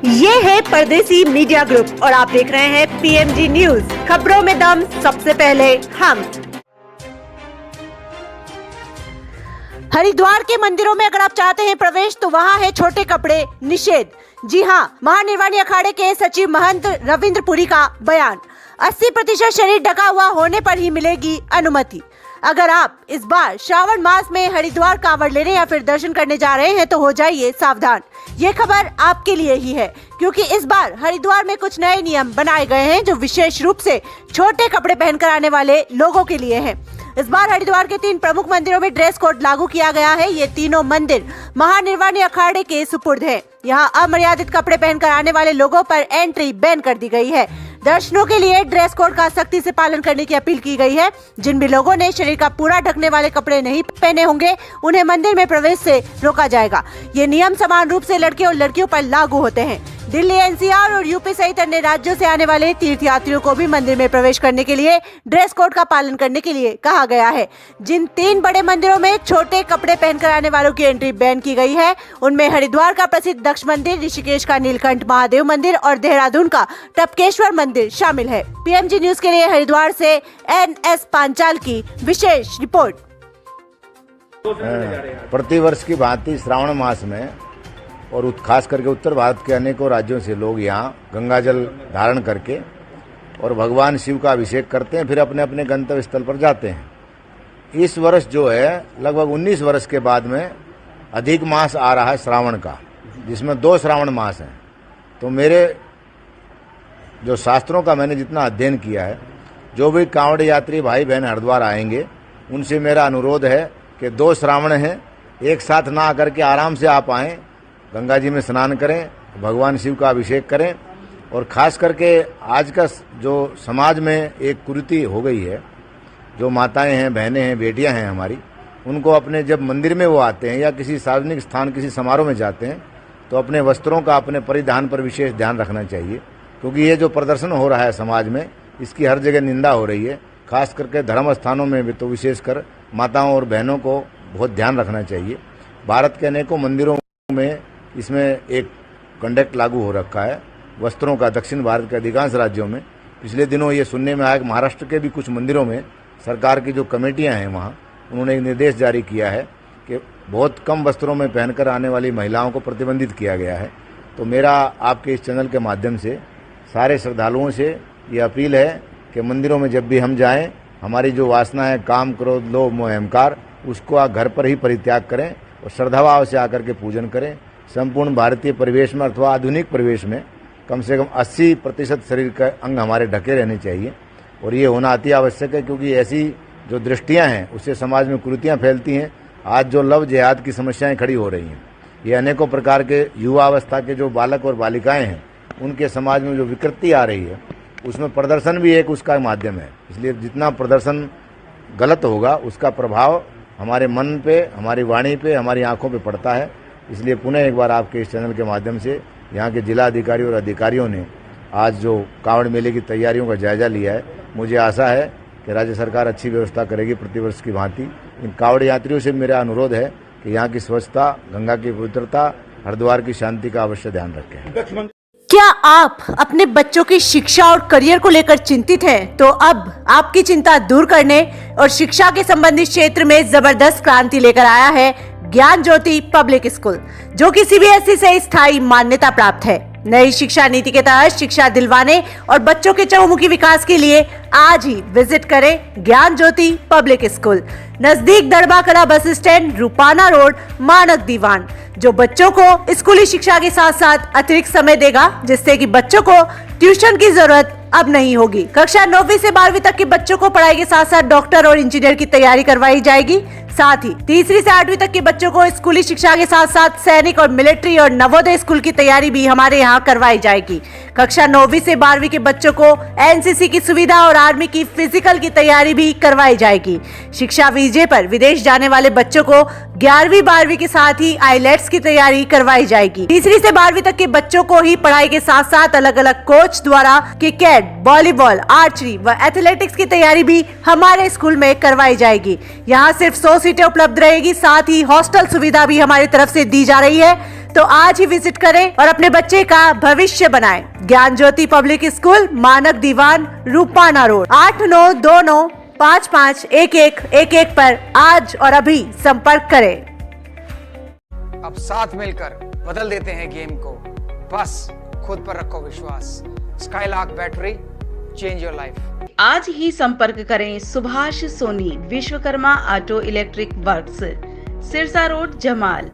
ये है परदेसी मीडिया ग्रुप और आप देख रहे हैं PMG न्यूज, खबरों में दम। सबसे पहले हम। हरिद्वार के मंदिरों में अगर आप चाहते हैं प्रवेश तो वहाँ है छोटे कपड़े निषेध। जी हाँ, महानिर्वाणी अखाड़े के सचिव महंत रविंद्र पुरी का बयान। 80% शरीर ढका हुआ होने पर ही मिलेगी अनुमति। अगर आप इस बार श्रावण मास में हरिद्वार कांवड़ लेने या फिर दर्शन करने जा रहे हैं तो हो जाइए सावधान। ये खबर आपके लिए ही है, क्योंकि इस बार हरिद्वार में कुछ नए नियम बनाए गए हैं जो विशेष रूप से छोटे कपड़े पहनकर आने वाले लोगों के लिए हैं। इस बार हरिद्वार के 3 प्रमुख मंदिरों में ड्रेस कोड लागू किया गया है। ये तीनों मंदिर महानिर्वाणी अखाड़े के सुपुर्द हैं। यहाँ अमर्यादित कपड़े पहनकर आने वाले लोगों पर एंट्री बैन कर दी गई है। दर्शनों के लिए ड्रेस कोड का सख्ती से पालन करने की अपील की गई है। जिन भी लोगों ने शरीर का पूरा ढकने वाले कपड़े नहीं पहने होंगे उन्हें मंदिर में प्रवेश से रोका जाएगा। ये नियम समान रूप से लड़के और लड़कियों पर लागू होते हैं। दिल्ली, NCR और यूपी सहित अन्य राज्यों से आने वाले तीर्थयात्रियों को भी मंदिर में प्रवेश करने के लिए ड्रेस कोड का पालन करने के लिए कहा गया है। जिन 3 बड़े मंदिरों में छोटे कपड़े पहनकर आने वालों की एंट्री बैन की गई है उनमें हरिद्वार का प्रसिद्ध दक्ष मंदिर, ऋषिकेश का नीलकंठ महादेव मंदिर और देहरादून का टपकेश्वर मंदिर शामिल है। PMG न्यूज के लिए हरिद्वार से NS पांचाल की विशेष रिपोर्ट। प्रतिवर्ष की भांति श्रावण मास में और खास करके उत्तर भारत के अनेकों राज्यों से लोग यहाँ गंगा जल धारण करके और भगवान शिव का अभिषेक करते हैं, फिर अपने अपने गंतव्य स्थल पर जाते हैं। इस वर्ष जो है लगभग 19 वर्ष के बाद में अधिक मास आ रहा है श्रावण का, जिसमें 2 श्रावण मास हैं। तो मेरे जो शास्त्रों का मैंने जितना अध्ययन किया है, जो भी कांवड़ यात्री भाई बहन हरिद्वार आएंगे उनसे मेरा अनुरोध है कि 2 श्रावण हैं, एक साथ ना आकर के आराम से आप आएँ, गंगा जी में स्नान करें, भगवान शिव का अभिषेक करें। और खास करके आज का जो समाज में एक कुरीति हो गई है, जो माताएं हैं, बहनें हैं, बेटियां हैं हमारी, उनको अपने जब मंदिर में वो आते हैं या किसी सार्वजनिक स्थान किसी समारोह में जाते हैं तो अपने वस्त्रों का, अपने परिधान पर विशेष ध्यान रखना चाहिए, क्योंकि ये जो प्रदर्शन हो रहा है समाज में, इसकी हर जगह निंदा हो रही है। खास करके धर्म स्थानों में भी तो विशेषकर माताओं और बहनों को बहुत ध्यान रखना चाहिए। भारत के अनेकों मंदिरों में इसमें एक कंडक्ट लागू हो रखा है वस्त्रों का। दक्षिण भारत के अधिकांश राज्यों में पिछले दिनों ये सुनने में आया कि महाराष्ट्र के भी कुछ मंदिरों में सरकार की जो कमेटियां हैं वहाँ उन्होंने एक निर्देश जारी किया है कि बहुत कम वस्त्रों में पहनकर आने वाली महिलाओं को प्रतिबंधित किया गया है। तो मेरा आपके इस चैनल के माध्यम से सारे श्रद्धालुओं से ये अपील है कि मंदिरों में जब भी हम जाएं, हमारी जो वासना है काम, क्रोध, लोभ, मोह, अहंकार, उसको आप घर पर ही परित्याग करें और श्रद्धाभाव से आकर के पूजन करें। संपूर्ण भारतीय परिवेश में अथवा आधुनिक परिवेश में कम से कम 80% शरीर का अंग हमारे ढके रहने चाहिए और ये होना अति आवश्यक है, क्योंकि ऐसी जो दृष्टियां हैं उससे समाज में कुरीतियां फैलती हैं। आज जो लव जिहाद की समस्याएं खड़ी हो रही हैं, ये अनेकों प्रकार के युवा अवस्था के जो बालक और बालिकाएं हैं उनके समाज में जो विकृति आ रही है, उसमें प्रदर्शन भी एक उसका माध्यम है। इसलिए जितना प्रदर्शन गलत होगा उसका प्रभाव हमारे मन पे, हमारी वाणी पे, हमारी आंखों पे पड़ता है। इसलिए पुनः एक बार आपके इस चैनल के माध्यम से यहाँ के जिला अधिकारी और अधिकारियों ने आज जो कांवड़ मेले की तैयारियों का जायजा लिया है, मुझे आशा है कि राज्य सरकार अच्छी व्यवस्था करेगी प्रतिवर्ष की भांति। इन कांवड़ यात्रियों से मेरा अनुरोध है कि यहाँ की स्वच्छता, गंगा की पवित्रता, हरिद्वार की शांति का अवश्य ध्यान रखें। क्या आप अपने बच्चों की शिक्षा और करियर को लेकर चिंतित हैं? तो अब आपकी चिंता दूर करने और शिक्षा के संबंधित क्षेत्र में जबरदस्त क्रांति लेकर आया है ज्ञान ज्योति पब्लिक स्कूल, जो कि CBSE से स्थायी मान्यता प्राप्त है। नई शिक्षा नीति के तहत शिक्षा दिलवाने और बच्चों के चहुमुखी विकास के लिए आज ही विजिट करें ज्ञान ज्योति पब्लिक स्कूल, नजदीक दड़बा कला बस स्टैंड, रूपाना रोड, मानक दीवान, जो बच्चों को स्कूली शिक्षा के साथ साथ अतिरिक्त समय देगा, जिससे कि बच्चों को ट्यूशन की जरूरत अब नहीं होगी। कक्षा 9वीं से 12वीं तक के बच्चों को पढ़ाई के साथ साथ डॉक्टर और इंजीनियर की तैयारी करवाई जाएगी। साथ ही 3री से 8वीं तक के बच्चों को स्कूली शिक्षा के साथ साथ सैनिक और मिलिट्री और नवोदय स्कूल की तैयारी भी हमारे यहाँ करवाई जाएगी। कक्षा 9वीं से 12वीं के बच्चों को NCC की सुविधा और आर्मी की फिजिकल की तैयारी भी करवाई जाएगी। शिक्षा वीजे पर विदेश जाने वाले बच्चों को 11वीं 12वीं के साथ ही IELTS की तैयारी करवाई जाएगी। 3री से 12वीं तक के बच्चों को ही पढ़ाई के साथ साथ अलग अलग कोच द्वारा क्रिकेट, वॉलीबॉल, आर्चरी व एथलेटिक्स की तैयारी भी हमारे स्कूल में करवाई जाएगी। यहाँ सिर्फ 100 सीटें उपलब्ध रहेगी। साथ ही हॉस्टल सुविधा भी हमारी तरफ से दी जा रही है। तो आज ही विजिट करें और अपने बच्चे का भविष्य बनाएं। ज्ञान ज्योति पब्लिक स्कूल, मानक दीवान, रूपाना रोड, 8929551111 पर आज और अभी संपर्क करें। अब साथ मिलकर बदल देते हैं गेम को, बस खुद पर रखो विश्वास। Skylark battery, change your life. आज ही संपर्क करें Subhash Soni, Vishwakarma auto electric works, Sirsa road, Jamal.